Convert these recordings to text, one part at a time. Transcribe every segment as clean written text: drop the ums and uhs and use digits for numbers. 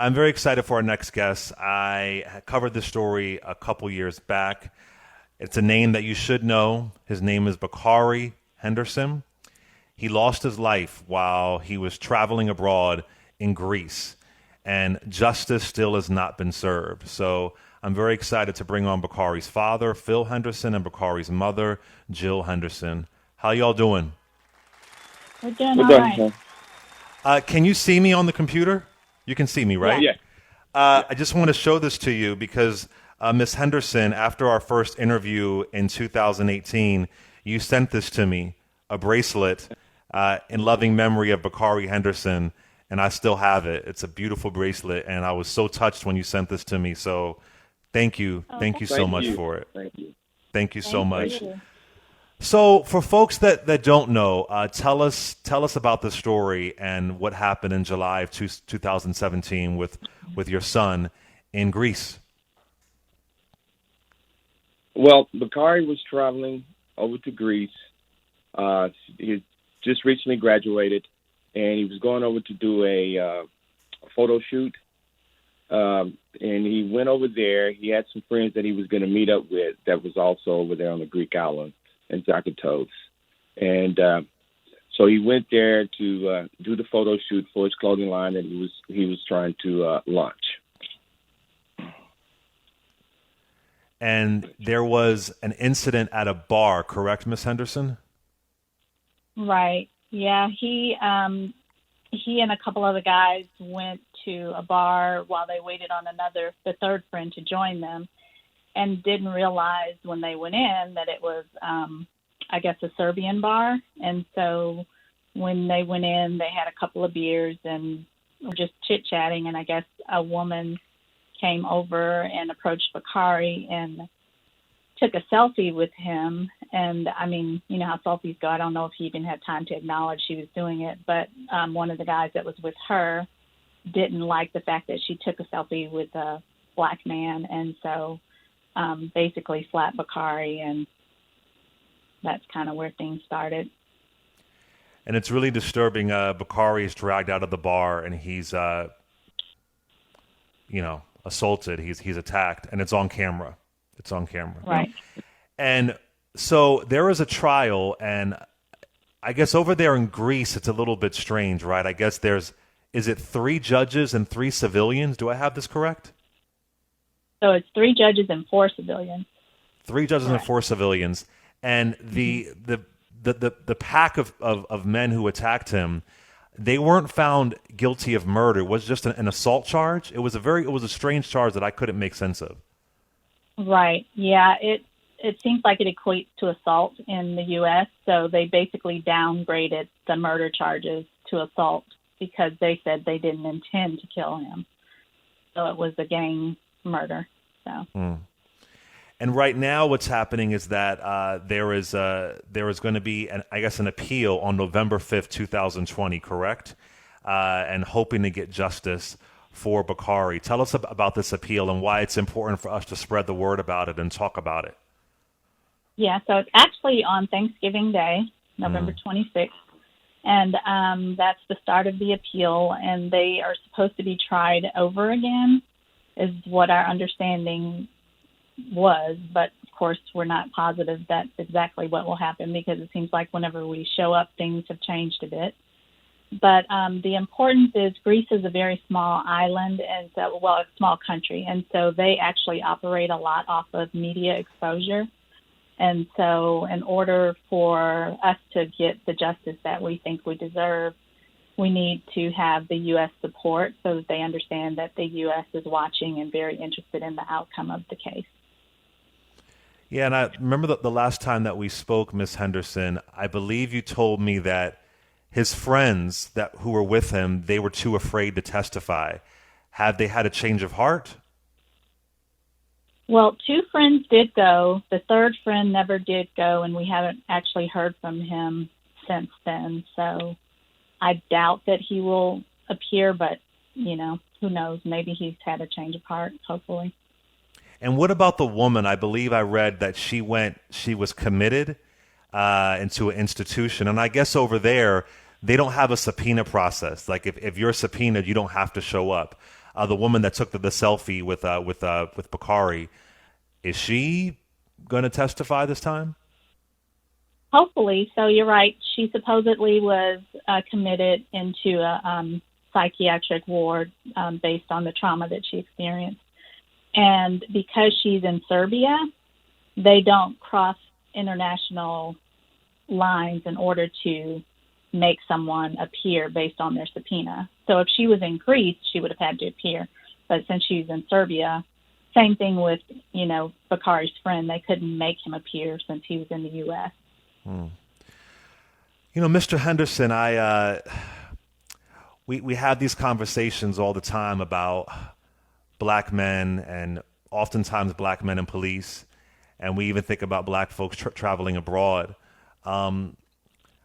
I'm very excited for our next guest. I covered this story a couple years back. It's a name that you should know. His name is Bakari Henderson. He lost his life while he was traveling abroad in Greece, and justice still has not been served. So I'm very excited to bring on Bakari's father, Phil Henderson, and Bakari's mother, Jill Henderson. How y'all doing? We're doing all right. Can you see me on the computer? You can see me, right? Yeah. I just want to show this to you because Miss Henderson, after our first interview in 2018, you sent this to me, a bracelet in loving memory of Bakari Henderson, and I still have it. It's a beautiful bracelet, and I was so touched when you sent this to me. So thank you. Thank you so much for it. Thank you. Thank you so much. You. So for folks that don't know, tell us about the story and what happened in July of 2017 with your son in Greece. Well, Bakari was traveling over to Greece. He just recently graduated, and he was going over to do a photo shoot. And he went over there. He had some friends that he was going to meet up with that was also over there on the Greek island in Zakynthos. And so he went there to do the photo shoot for his clothing line that he was trying to launch. And there was an incident at a bar, correct, Miss Henderson? Right. Yeah. He and a couple other guys went to a bar while they waited on the third friend to join them, and didn't realize when they went in that it was, I guess, a Serbian bar. And so when they went in, they had a couple of beers and were just chit-chatting, and I guess a woman came over and approached Bakari and took a selfie with him. And I mean, you know how selfies go. I don't know if he even had time to acknowledge she was doing it, but one of the guys that was with her didn't like the fact that she took a selfie with a black man, and so basically slapped Bakari, and that's kind of where things started. And it's really disturbing. Bakari is dragged out of the bar, and he's, assaulted. He's attacked, and it's on camera. It's on camera. Right. And so there is a trial, and I guess over there in Greece, it's a little bit strange, right? I guess is it 3 judges and 3 civilians? Do I have this correct? So it's 3 judges and 4 civilians. 3 judges Correct. and 4 civilians. And the pack of men who attacked him, they weren't found guilty of murder. It was just an assault charge. It was a strange charge that I couldn't make sense of. Right. Yeah. It seems like it equates to assault in the U.S., so they basically downgraded the murder charges to assault because they said they didn't intend to kill him. So it was a gang murder. So. And right now, what's happening is that there is going to be, an appeal on November 5th, 2020, correct? And hoping to get justice for Bakari. Tell us about this appeal and why it's important for us to spread the word about it and talk about it. Yeah, so it's actually on Thanksgiving Day, November 26th, and that's the start of the appeal, and they are supposed to be tried over again, is what our understanding was, but of course we're not positive that's exactly what will happen because it seems like whenever we show up, things have changed a bit. But the importance is Greece is a very small island, and so, a small country, and so they actually operate a lot off of media exposure. And so in order for us to get the justice that we think we deserve, we need to have the U.S. support so that they understand that the U.S. is watching and very interested in the outcome of the case. Yeah, and I remember the last time that we spoke, Ms. Henderson, I believe you told me that his friends who were with him, they were too afraid to testify. Have they had a change of heart? Well, 2 friends did go. The third friend never did go, and we haven't actually heard from him since then. So I doubt that he will appear, but, who knows? Maybe he's had a change of heart, hopefully. And what about the woman? I believe I read that she was committed into an institution. And I guess over there, they don't have a subpoena process. Like if you're subpoenaed, you don't have to show up. the woman that took the selfie with Bakari, is she going to testify this time? Hopefully. So you're right. She supposedly was committed into a psychiatric ward based on the trauma that she experienced. And because she's in Serbia, they don't cross international lines in order to make someone appear based on their subpoena. So if she was in Greece, she would have had to appear. But since she's in Serbia, same thing with, Bakari's friend. They couldn't make him appear since he was in the U.S. Mr. Henderson, we have these conversations all the time about black men and oftentimes black men in police, and we even think about black folks traveling abroad.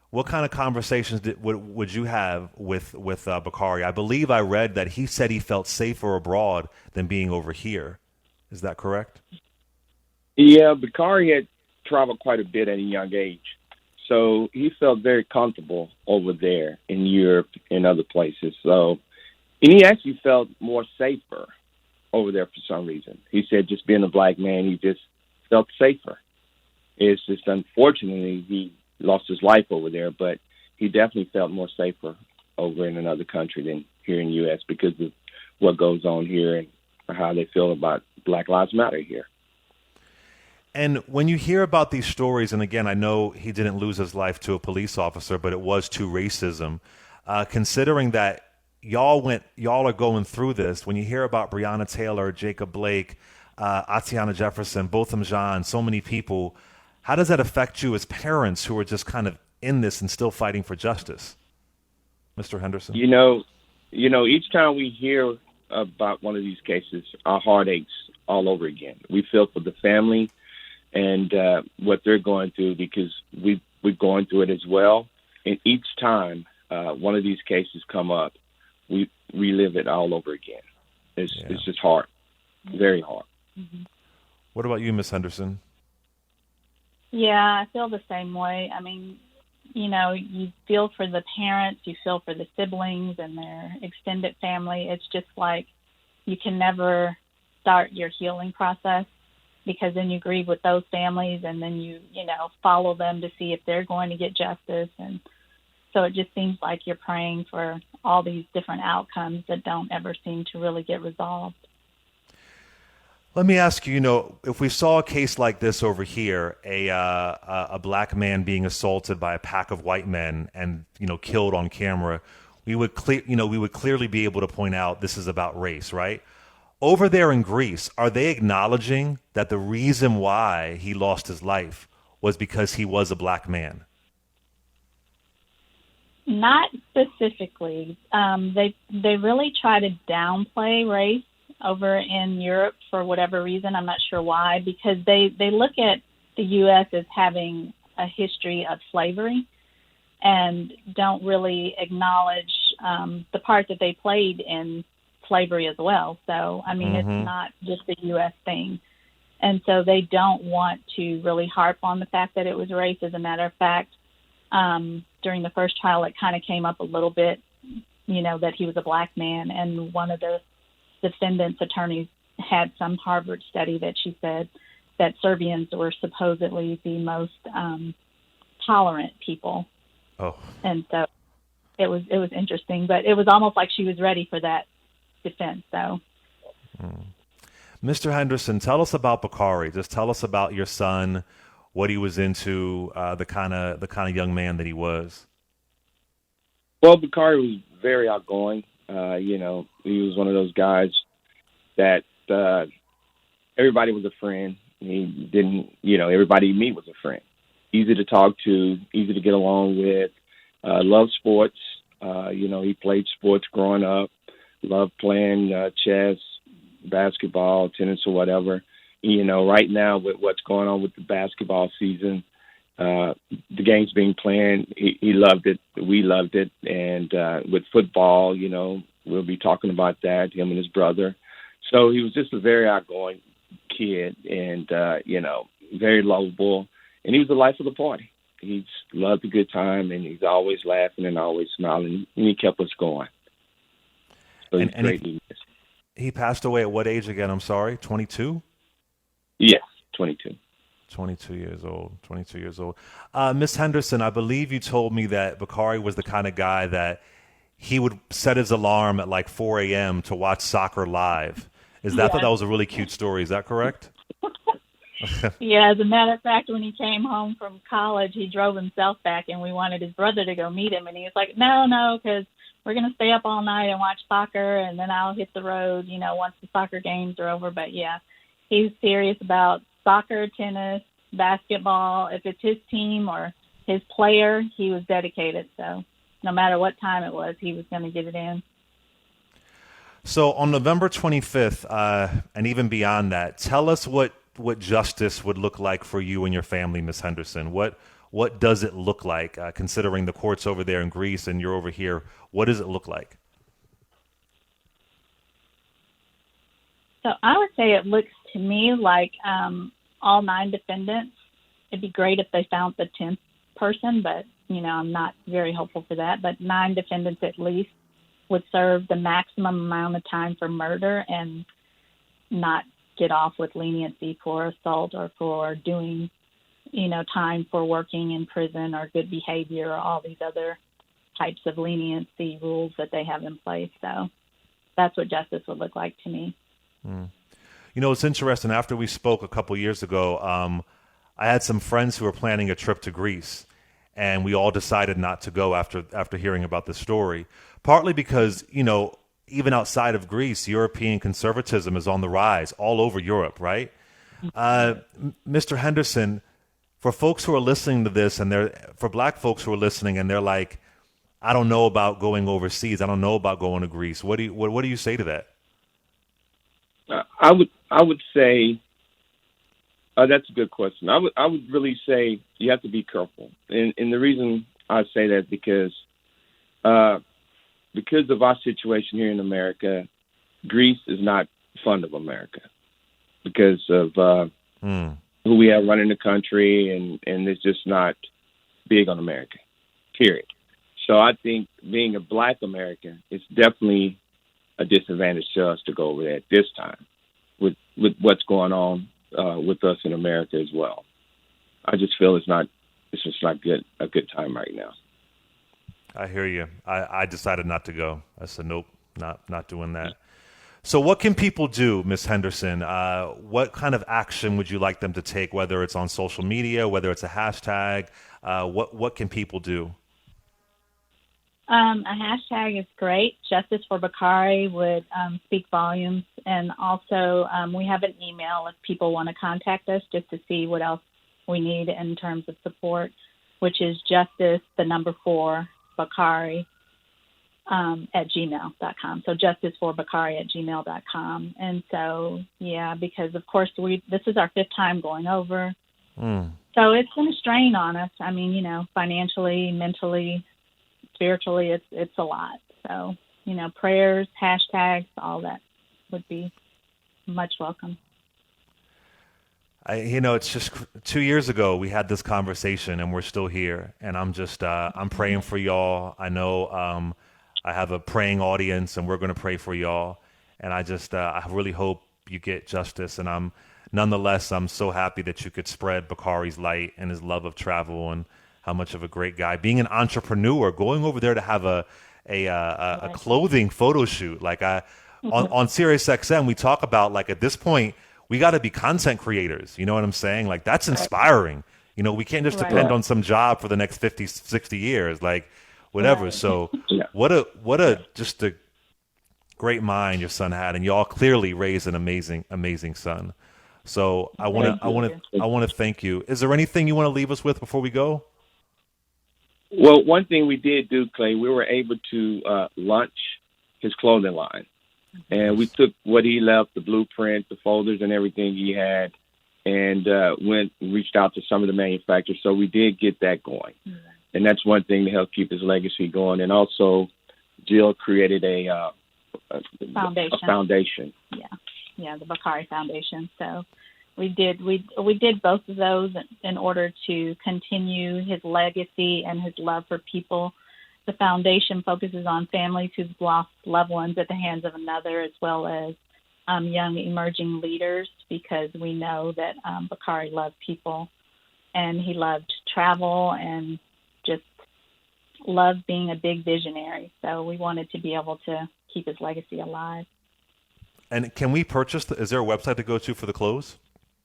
What kind of conversations would you have with Bakari? I believe I read that he said he felt safer abroad than being over here. Is that correct? Yeah, Bakari had traveled quite a bit at a young age. So he felt very comfortable over there in Europe and other places. And he actually felt more safer over there for some reason. He said just being a black man, he just felt safer. It's just unfortunately he lost his life over there, but he definitely felt more safer over in another country than here in the U.S. because of what goes on here and how they feel about Black Lives Matter here. And when you hear about these stories, and again, I know he didn't lose his life to a police officer, but it was to racism. Considering that y'all are going through this, when you hear about Breonna Taylor, Jacob Blake, Atiana Jefferson, Botham Jean, so many people, how does that affect you as parents who are just kind of in this and still fighting for justice, Mr. Henderson? Each time we hear about one of these cases, our heart aches all over again. We feel for the family and what they're going through because we're going through it as well. And each time one of these cases come up, we relive it all over again. It's just hard, very hard. Mm-hmm. What about you, Miss Henderson? Yeah, I feel the same way. I mean, you feel for the parents, you feel for the siblings and their extended family. It's just like you can never start your healing process because then you grieve with those families and then you follow them to see if they're going to get justice. And so it just seems like you're praying for all these different outcomes that don't ever seem to really get resolved. Let me ask you, if we saw a case like this over here, a black man being assaulted by a pack of white men and, killed on camera, we would clearly be able to point out this is about race, right? Over there in Greece, are they acknowledging that the reason why he lost his life was because he was a black man? Not specifically. They really try to downplay race over in Europe for whatever reason. I'm not sure why, because they look at the U.S. as having a history of slavery and don't really acknowledge the part that they played in slavery as well. So, I mean, It's not just a U.S. thing. And so they don't want to really harp on the fact that it was race. As a matter of fact, during the first trial, it kind of came up a little bit, that he was a black man. And one of the defendant's attorneys had some Harvard study that she said that Serbians were supposedly the most tolerant people. Oh. And so it was interesting, but it was almost like she was ready for that defense. So, Mr. Henderson, tell us about Bakari. Just tell us about your son, what he was into, the kind of young man that he was. Well, Bakari was very outgoing. He was one of those guys that everybody was a friend. He didn't, everybody he meet was a friend. Easy to talk to, easy to get along with. Loved sports. He played sports growing up. Loved playing chess, basketball, tennis, or whatever. Right now with what's going on with the basketball season, the game's being played. He loved it. We loved it. And with football, we'll be talking about that, him and his brother. So he was just a very outgoing kid and, very lovable. And he was the life of the party. He loved a good time, and he's always laughing and always smiling. And he kept us going. So he's great. He passed away at what age again? I'm sorry, 22? Yes, 22. 22 years old. 22 years old. Miss Henderson, I believe you told me that Bakari was the kind of guy that he would set his alarm at like 4 a.m. to watch soccer live. I thought Yeah. that was a really cute story. Is that correct? Yeah, as a matter of fact, when he came home from college, he drove himself back, and we wanted his brother to go meet him, and he was like, no, because we're going to stay up all night and watch soccer, and then I'll hit the road, once the soccer games are over. But, yeah, he's serious about soccer, tennis, basketball. If it's his team or his player, he was dedicated. So no matter what time it was, he was going to get it in. So on November 25th, and even beyond that, tell us what justice would look like for you and your family, Miss Henderson. What does it look like, considering the courts over there in Greece and you're over here? What does it look like? So I would say it looks to me like all 9 defendants. It'd be great if they found the 10th person, but, I'm not very hopeful for that. But 9 defendants at least would serve the maximum amount of time for murder and not get off with leniency for assault or for doing, time for working in prison or good behavior or all these other types of leniency rules that they have in place. So that's what justice would look like to me. It's interesting. After we spoke a couple years ago, I had some friends who were planning a trip to Greece, and we all decided not to go after hearing about the story, partly because, even outside of Greece, European conservatism is on the rise all over Europe, right? Mr. Henderson, for folks who are listening to this, and for Black folks who are listening, and they're like, I don't know about going overseas. I don't know about going to Greece. What do you say to that? I would say that's a good question. I would really say you have to be careful, and the reason I say that because of our situation here in America, Greece is not fond of America because of who we have running the country, and it's just not big on America, period. So I think being a Black American, it's definitely a disadvantage to us to go over there at this time with what's going on with us in America as well. I just feel it's just not a good time right now. I hear you. I decided not to go. I said, nope, not doing that. So what can people do, Ms. Henderson? What kind of action would you like them to take, whether it's on social media, whether it's a hashtag? What can people do? A hashtag is great. Justice for Bakari would speak volumes. And also we have an email if people want to contact us just to see what else we need in terms of support, which is justice4Bakari at gmail.com. So justice4Bakari at gmail.com. And so, yeah, because of course this is our 5th time going over. So it's been a strain on us. I mean, financially, mentally, spiritually, it's a lot. So, prayers, hashtags, all that would be much welcome. It's just 2 years ago we had this conversation, and we're still here. And I'm just I'm praying for y'all. I know I have a praying audience, and we're going to pray for y'all. And I just I really hope you get justice. And I'm so happy that you could spread Bakari's light and his love of travel and how much of a great guy. Being an entrepreneur, going over there to have a clothing photo shoot. Like on Sirius XM, we talk about, like, at this point, we got to be content creators. You know what I'm saying? Like, that's inspiring. We can't just depend on some job for the next 50, 60 years, like whatever. Right. So what a just a great mind your son had, and y'all clearly raised an amazing, amazing son. So I want to thank you. Is there anything you want to leave us with before we go? Well, one thing we did do, Clay, we were able to launch his clothing line. And we took what he left, the blueprint, the folders and everything he had, and reached out to some of the manufacturers. So we did get that going. Mm-hmm. And that's one thing to help keep his legacy going. And also, Jill created a foundation. Yeah, the Bakari Foundation. So we did both of those in order to continue his legacy and his love for people. The foundation focuses on families who've lost loved ones at the hands of another, as well as young emerging leaders, because we know that Bakari loved people and he loved travel and just loved being a big visionary. So we wanted to be able to keep his legacy alive. And can we purchase? Is there a website to go to for the clothes?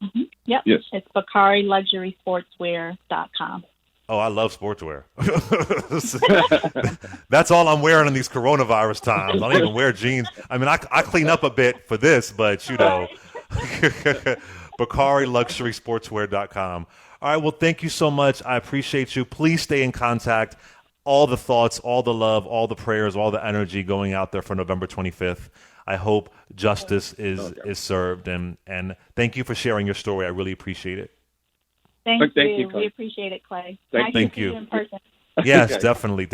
Mm-hmm. Yep. Yes. It's BakariLuxurySportswear.com. Oh, I love sportswear. That's all I'm wearing in these coronavirus times. I don't even wear jeans. I mean, I clean up a bit for this, but you know, BakariLuxurySportswear.com. All right. Well, thank you so much. I appreciate you. Please stay in contact. All the thoughts, all the love, all the prayers, all the energy going out there for November 25th. I hope justice is served. And thank you for sharing your story. I really appreciate it. Thank you, you. Clay. We appreciate it, Clay. Thank Nice you. to see you in person. Yes, Okay. definitely.